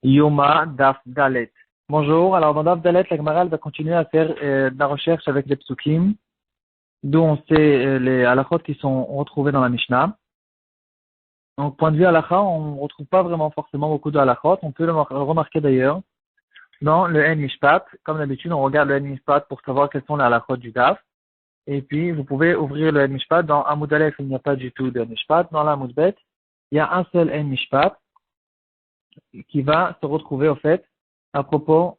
Yoma Daf Dalet. Bonjour, alors dans Daf Dalet, la Gemara va continuer à faire de la recherche avec les psukim, d'où on sait les halachot qui sont retrouvés dans la Mishnah. Donc, point de vue halakha, on ne retrouve pas vraiment forcément beaucoup de halachot. On peut le remarquer d'ailleurs dans le En Mishpat. Comme d'habitude, on regarde le En Mishpat pour savoir quels sont les halachot du Daf. Et puis, vous pouvez ouvrir le En Mishpat. Dans Amud Aleph, il n'y a pas du tout de En Mishpat. Dans l'Amud Bet, il y a un seul En Mishpat qui va se retrouver au fait à propos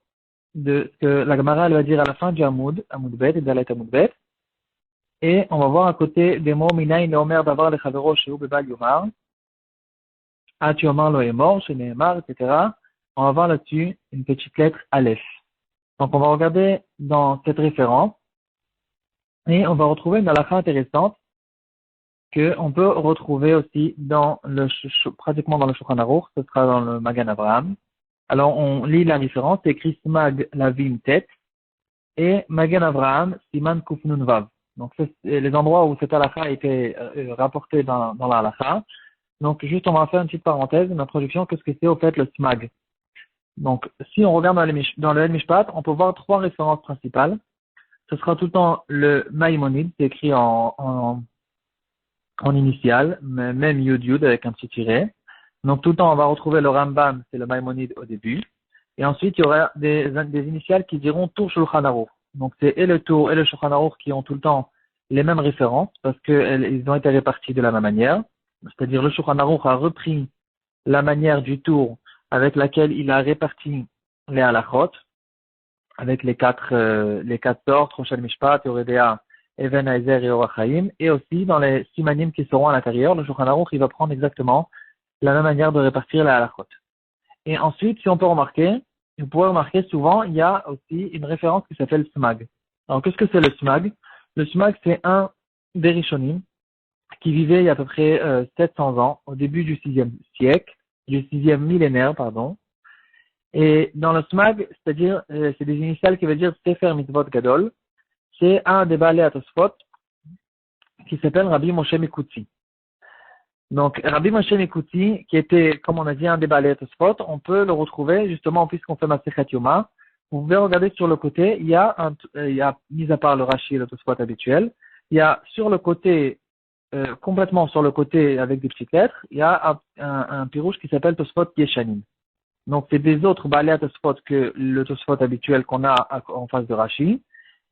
de ce que la Gemara va dire à la fin du Amud Bet et Dalet Amud Bet. Et on va voir à côté des mots Minaï Neomer Davar Lechavero Sheu Bebal Yomar, At Yomar Lo Emor, Chez Nehemar, etc. On va voir là-dessus une petite lettre Aleph. Donc on va regarder dans cette référence et on va retrouver une halakha intéressante qu'on peut retrouver aussi dans pratiquement dans le Shulchan Aruch, ce sera dans le Magan Avraham. Alors, on lit la référence, c'est écrit Smag Lavim Tet et Magan Avraham Siman Kufnun Vav. Donc, c'est les endroits où cette halakha a été rapportée dans la halakha. Donc, juste, on va faire une petite parenthèse, une introduction, qu'est-ce que c'est au fait le Smag. Donc, si on regarde dans le El Mishpat, on peut voir trois références principales. Ce sera tout le temps le Maïmonide, c'est écrit en initial, même Yud Yud avec un petit tiret. Donc tout le temps, on va retrouver le Rambam, c'est le Maïmonide au début. Et ensuite, il y aura des initiales qui diront Tour Shulchan Aruch. Donc c'est et le Tour et le Shulchan Aruch qui ont tout le temps les mêmes références parce qu'ils ont été répartis de la même manière. C'est-à-dire le Shulchan Aruch a repris la manière du Tour avec laquelle il a réparti les halachot, avec les quatre sortes, Roshel Mishpat, Yoredea, Even Aizer et Orachaim, et aussi dans les simanim qui seront à l'intérieur, le Shulchan Aruch, il va prendre exactement la même manière de répartir la halachot. Et ensuite, si on peut remarquer, vous pouvez remarquer souvent, il y a aussi une référence qui s'appelle Smag. Alors, qu'est-ce que c'est le Smag? Le Smag, c'est un des Rishonim qui vivait il y a à peu près 700 ans, au début du 6e siècle, du 6e millénaire, pardon. Et dans le Smag, c'est-à-dire, c'est des initiales qui veulent dire Sefer Mitzvot Gadol, c'est un des Baalei HaTosfot qui s'appelle Rabbi Moshe Mikuti. Donc, Rabbi Moshe Mikuti, qui était, comme on a dit, un des Baalei HaTosfot, on peut le retrouver, justement, puisqu'on fait Masechet Yoma. Vous pouvez regarder sur le côté, il y a, mis à part le Rashi et le Tosfot habituel, il y a sur le côté, complètement sur le côté avec des petites lettres, il y a un pirouche qui s'appelle Tosfot Yeshanim. Donc, c'est des autres Baalei HaTosfot que le Tosfot habituel qu'on a en face de Rashi.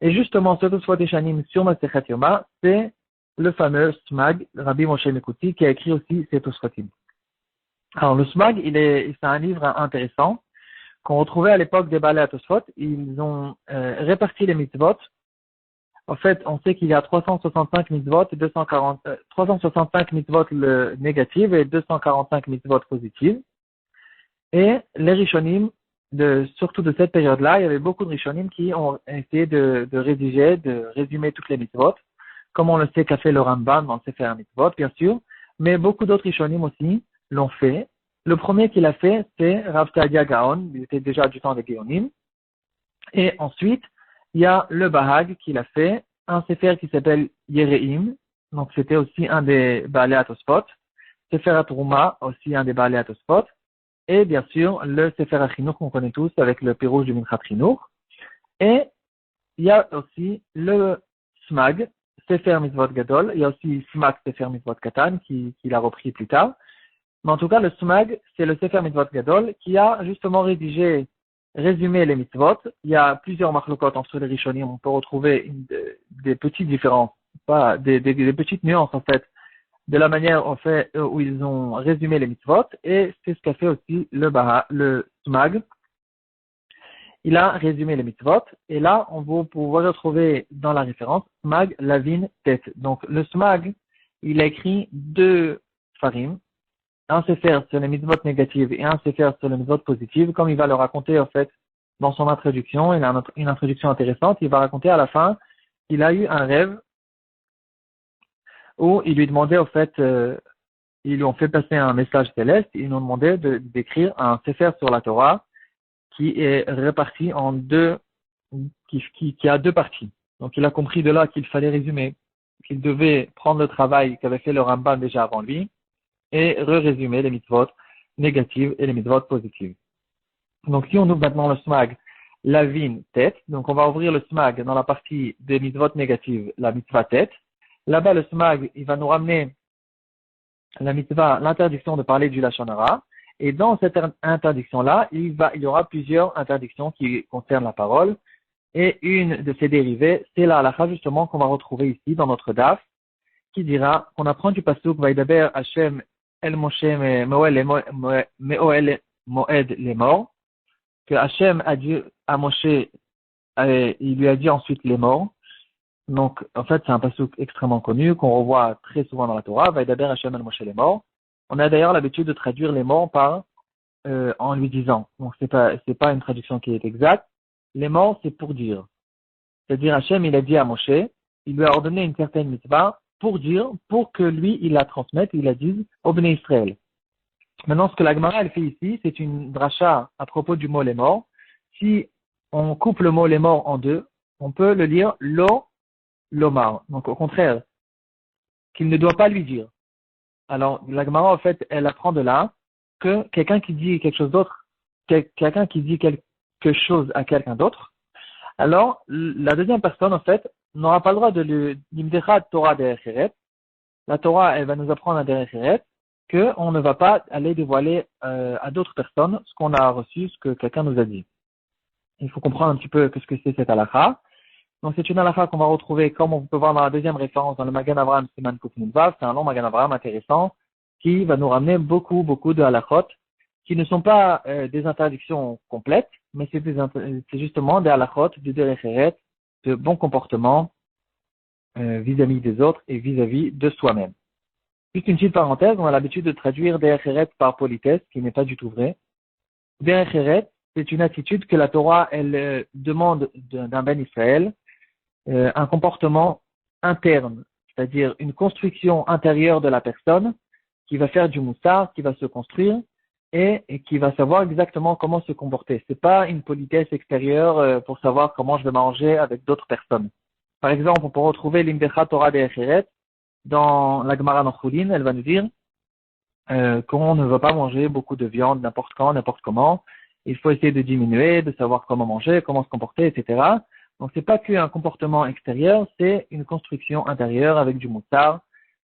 Et justement, ce Tosfot Yeshanim sur Masechet Yoma, c'est le fameux Smag, Rabbi Moshe Mikuti, qui a écrit aussi ces Tosfotim. Alors, le Smag, c'est un livre intéressant qu'on retrouvait à l'époque des Baalei HaTosfot. Ils ont réparti les mitzvot. En fait, on sait qu'il y a 365 mitzvot et 365 mitzvot négatives et 245 mitzvot positives. Et les Rishonim, surtout de cette période-là, il y avait beaucoup de Rishonim qui ont essayé de rédiger, de résumer toutes les mitzvot, comme on le sait qu'a fait le Rambam dans le Sefer Mitzvot, bien sûr, mais beaucoup d'autres Rishonim aussi l'ont fait. Le premier qui l'a fait, c'est Rav Taadia Gaon, il était déjà du temps des Géonim. Et ensuite, il y a le Bahag qui l'a fait, un Sefer qui s'appelle Yereim, donc c'était aussi un des Baalei HaTosfot, Sefer HaTruma, aussi un des Baalei HaTosfot, et bien sûr, le Sefer HaChinuch qu'on connaît tous avec le pirouge du Minchat Chinuch. Et il y a aussi le Smag, Sefer Mitzvot Gadol. Il y a aussi Smag, Sefer Mitzvot Katan, qui l'a repris plus tard. Mais en tout cas, le Smag, c'est le Sefer Mitzvot Gadol qui a justement résumé les mitzvot. Il y a plusieurs marlokot entre les Rishonim. On peut retrouver des petites différences, pas des petites nuances en fait, de la manière en fait où ils ont résumé les mitzvot, et c'est ce qu'a fait aussi le Smag. Il a résumé les mitzvot, et là, on va pouvoir retrouver dans la référence Smag Lavin Tet. Donc, le Smag, il a écrit deux farim, un sefer sur les mitzvot négatives et un sefer sur les mitzvot positives, comme il va le raconter en fait dans son introduction. Il a une introduction intéressante. Il va raconter à la fin qu'il a eu un rêve où il lui demandait, en fait, ils lui ont fait passer un message céleste, ils lui ont demandé d'écrire un sefer sur la Torah qui est réparti en qui a deux parties. Donc il a compris de là qu'il fallait résumer, qu'il devait prendre le travail qu'avait fait le Rambam déjà avant lui et résumer les mitzvot négatives et les mitzvot positives. Donc, si on ouvre maintenant le smag, lavine, tête, donc on va ouvrir le smag dans la partie des mitzvot négatives, la mitzvah tête. Là-bas, le smag, il va nous ramener la mitzvah, l'interdiction de parler du lashon hara. Et dans cette interdiction-là, il y aura plusieurs interdictions qui concernent la parole. Et une de ces dérivées, c'est la halakha justement qu'on va retrouver ici dans notre daf, qui dira qu'on apprend du pasuk Vaidaber Hashem El Moshe Me'oel Moed les morts, que Hashem a dit à Moshe, il lui a dit ensuite les morts. Donc, en fait, c'est un pasuk extrêmement connu qu'on revoit très souvent dans la Torah. Vaidaber Hashem El Moshe les morts. On a d'ailleurs l'habitude de traduire les morts par en lui disant. Donc, c'est pas une traduction qui est exacte. Les morts, c'est pour dire. C'est-à-dire, Hashem, il a dit à Moshe, il lui a ordonné une certaine mitzvah pour dire, pour que lui, il la transmette, il la dise au Bnei Israël. Maintenant, ce que la Gemara, elle fait ici, c'est une dracha à propos du mot les morts. Si on coupe le mot les morts en deux, on peut le lire lomar. Donc, au contraire, qu'il ne doit pas lui dire. Alors, la Gemara, en fait, elle apprend de là que quelqu'un qui dit quelque chose d'autre, quelqu'un qui dit quelque chose à quelqu'un d'autre, alors, la deuxième personne, en fait, n'aura pas le droit de l'imdecha Torah derecheret. La Torah, elle va nous apprendre à derecheret qu'on ne va pas aller dévoiler à d'autres personnes ce qu'on a reçu, ce que quelqu'un nous a dit. Il faut comprendre un petit peu ce que c'est cette halakha. Donc, c'est une halakha qu'on va retrouver, comme on peut voir dans la deuxième référence, dans le Magan Avraham Siman Kuf Nun Vav. C'est un long Magan Avraham intéressant qui va nous ramener beaucoup de halachot qui ne sont pas des interdictions complètes, mais c'est justement des halachot, du derecheret, de bon comportement vis-à-vis des autres et vis-à-vis de soi-même. Juste une petite parenthèse, on a l'habitude de traduire derecheret par politesse, ce qui n'est pas du tout vrai. Derecheret, c'est une attitude que la Torah, elle demande d'un Ben Israël, un comportement interne, c'est-à-dire une construction intérieure de la personne qui va faire du moussar, qui va se construire, et qui va savoir exactement comment se comporter. C'est pas une politesse extérieure pour savoir comment je vais manger avec d'autres personnes. Par exemple, on peut retrouver l'Imdecha Torah de Echeret dans la Gemara Nochulin, elle va nous dire qu'on ne va pas manger beaucoup de viande n'importe quand, n'importe comment. Il faut essayer de diminuer, de savoir comment manger, comment se comporter, etc. Donc c'est pas qu'un comportement extérieur, c'est une construction intérieure avec du moussar,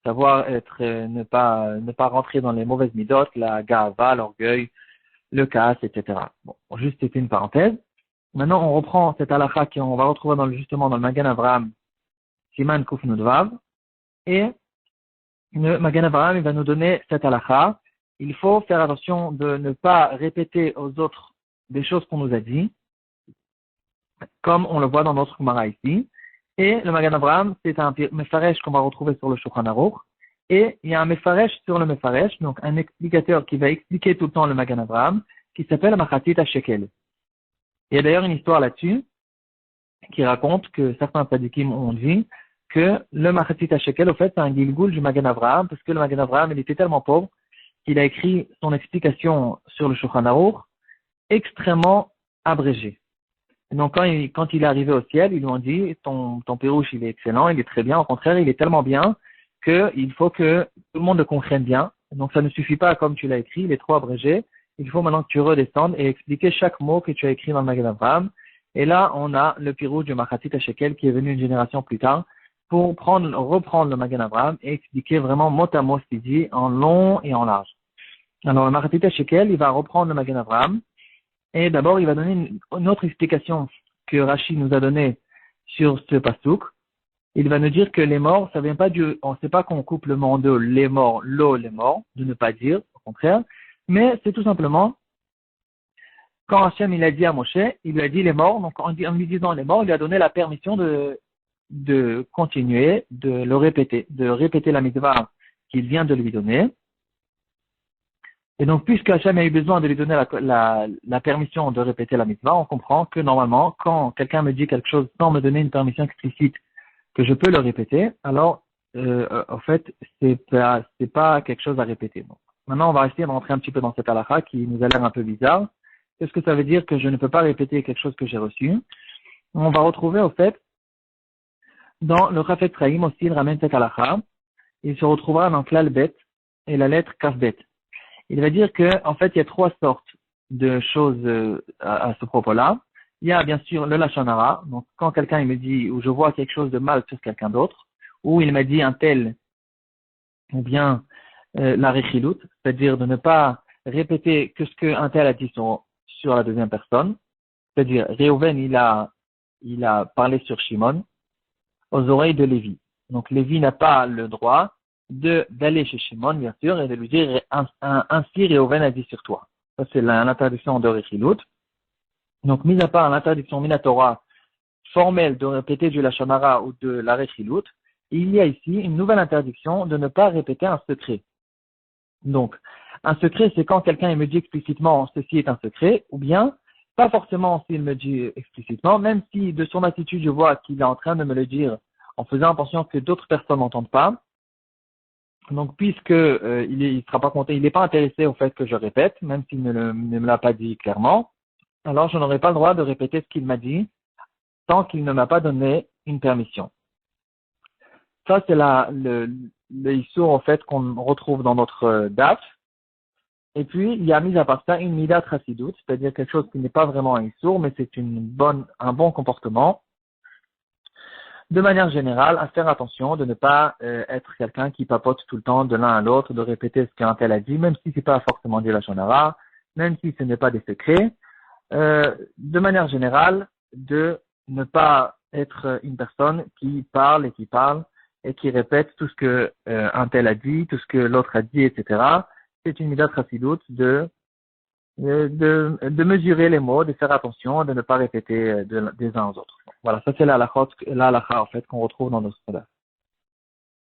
savoir ne pas rentrer dans les mauvaises midotes, la gava, l'orgueil, le casse, etc. Bon, juste c'était une parenthèse. Maintenant, on reprend cette halakha qu'on va retrouver justement dans le Magan Avraham, Siman Kuf Nun Vav, et le Magan Avraham, il va nous donner cette halakha. Il faut faire attention de ne pas répéter aux autres des choses qu'on nous a dit, comme on le voit dans notre Gemara ici. Et le Magan Avraham, c'est un mefaresh qu'on va retrouver sur le Shulchan Aruch. Et il y a un mefaresh sur le mefaresh, donc un explicateur qui va expliquer tout le temps le Magan Avraham, qui s'appelle Machatit HaShekel. Il y a d'ailleurs une histoire là-dessus, qui raconte que certains tzadikim ont dit que le Machatit HaShekel, au fait, c'est un gilgul du Magan Avraham, parce que le Magan Avraham, il était tellement pauvre qu'il a écrit son explication sur le Shulchan Aruch extrêmement abrégée. Donc, quand il est arrivé au ciel, ils lui ont dit, ton pérouche, il est excellent, il est très bien. Au contraire, il est tellement bien qu'il faut que tout le monde le comprenne bien. Donc, ça ne suffit pas comme tu l'as écrit, il est trop abrégé. Il faut maintenant que tu redescendes et expliquer chaque mot que tu as écrit dans le Magan Avraham. Et là, on a le pérouche du Machatit HaShekel qui est venu une génération plus tard pour reprendre le Magan Avraham et expliquer vraiment mot à mot ce qu'il dit en long et en large. Alors, le Machatit HaShekel, il va reprendre le Magan Avraham. Et d'abord, il va donner une autre explication que Rashi nous a donnée sur ce pasuk. Il va nous dire que les morts, ça vient pas on ne sait pas qu'on coupe le mot en deux, les morts, les morts, de ne pas dire, au contraire. Mais c'est tout simplement, quand Hachem, il a dit à Moshe, il lui a dit les morts, donc en lui disant les morts, il lui a donné la permission de continuer, de répéter la mitzvah qu'il vient de lui donner. Et donc, puisque Hachem a eu besoin de lui donner la permission de répéter la mitzvah, on comprend que normalement, quand quelqu'un me dit quelque chose sans me donner une permission explicite que je peux le répéter, alors, en fait, c'est pas quelque chose à répéter. Donc, maintenant, on va essayer de rentrer un petit peu dans cette halakha qui nous a l'air un peu bizarre. Qu'est-ce que ça veut dire que je ne peux pas répéter quelque chose que j'ai reçu? On va retrouver, au fait, dans le Chafetz Chaim aussi, il ramène cette halakha. Il se retrouvera dans Klal Bet et la lettre Kaf Bet. Il va dire que, en fait, il y a trois sortes de choses à ce propos-là. Il y a bien sûr le lachon hara. Donc quand quelqu'un il me dit ou je vois quelque chose de mal sur quelqu'un d'autre, ou il m'a dit un tel, ou bien la rechilut, c'est-à-dire de ne pas répéter que ce qu'un tel a dit sur la deuxième personne. C'est-à-dire Réhouven il a parlé sur Shimon aux oreilles de Lévi. Donc Lévi n'a pas le droit d'aller chez Shimon, bien sûr, et de lui dire ainsi Réhouven a dit sur toi. Ça c'est l'interdiction de rechilut. Donc, mis à part l'interdiction minatora formelle de répéter du lachon hara ou de la rechilut, il y a ici une nouvelle interdiction de ne pas répéter un secret. Donc, un secret, c'est quand quelqu'un me dit explicitement ceci est un secret, ou bien pas forcément s'il me dit explicitement, même si de son attitude je vois qu'il est en train de me le dire en faisant attention que d'autres personnes n'entendent pas. Donc, puisque il sera pas content, il n'est pas intéressé au fait que je répète, même s'il ne me l'a pas dit clairement, alors je n'aurai pas le droit de répéter ce qu'il m'a dit tant qu'il ne m'a pas donné une permission. Ça, c'est le issour, en fait, qu'on retrouve dans notre daf. Et puis, il y a mis à part ça une midat chassidout, c'est-à-dire quelque chose qui n'est pas vraiment un issour, mais c'est un bon comportement. De manière générale, à faire attention de ne pas être quelqu'un qui papote tout le temps de l'un à l'autre, de répéter ce qu'un tel a dit, même si c'est pas forcément dit la shonara, même si ce n'est pas des secrets. De manière générale, de ne pas être une personne qui parle et qui répète tout ce que un tel a dit, tout ce que l'autre a dit, etc. C'est une midat chassidoute de mesurer les mots, de faire attention, de ne pas répéter des uns aux autres. Voilà, ça c'est la halakha en fait qu'on retrouve dans notre